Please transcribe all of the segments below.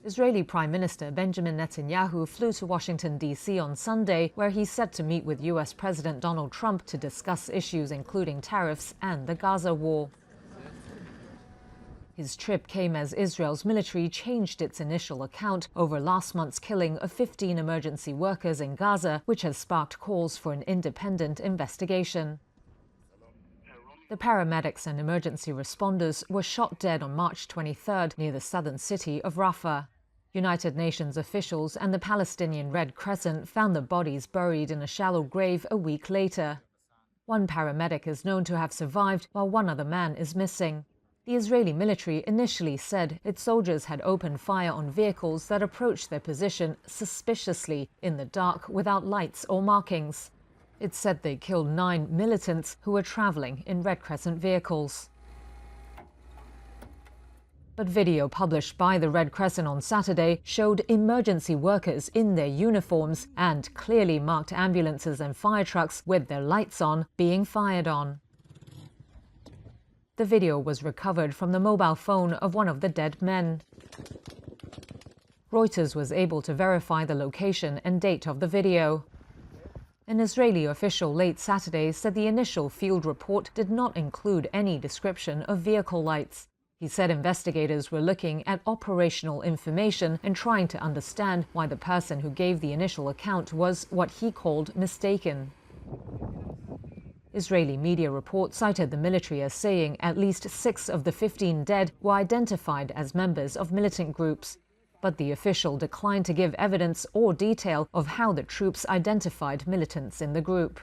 Israeli Prime Minister Benjamin Netanyahu flew to Washington, D.C. on Sunday, where he's set to meet with U.S. President Donald Trump to discuss issues including tariffs and the Gaza war. His trip came as Israel's military changed its initial account over last month's killing of 15 emergency workers in Gaza, which has sparked calls for an independent investigation. The paramedics and emergency responders were shot dead on March 23rd near the southern city of Rafah. United Nations officials and the Palestinian Red Crescent found the bodies buried in a shallow grave a week later. One paramedic is known to have survived, while one other man is missing. The Israeli military initially said its soldiers had opened fire on vehicles that approached their position suspiciously in the dark without lights or markings. It said they killed 9 militants who were traveling in Red Crescent vehicles. But video published by the Red Crescent on Saturday showed emergency workers in their uniforms and clearly marked ambulances and fire trucks with their lights on being fired on. The video was recovered from the mobile phone of one of the dead men. Reuters was able to verify the location and date of the video. An Israeli official late Saturday said the initial field report did not include any description of vehicle lights. He said investigators were looking at operational information and trying to understand why the person who gave the initial account was what he called mistaken. Israeli media reports cited the military as saying at least 6 of the 15 dead were identified as members of militant groups. But the official declined to give evidence or detail of how the troops identified militants in the group.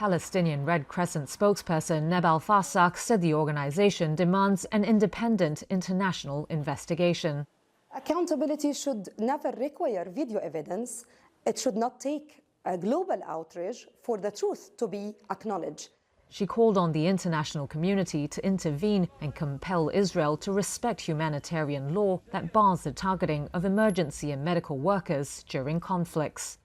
Palestinian Red Crescent spokesperson Nebal Fasak said the organization demands an independent international investigation. Accountability should never require video evidence. It should not take a global outrage for the truth to be acknowledged. She called on the international community to intervene and compel Israel to respect humanitarian law that bars the targeting of emergency and medical workers during conflicts.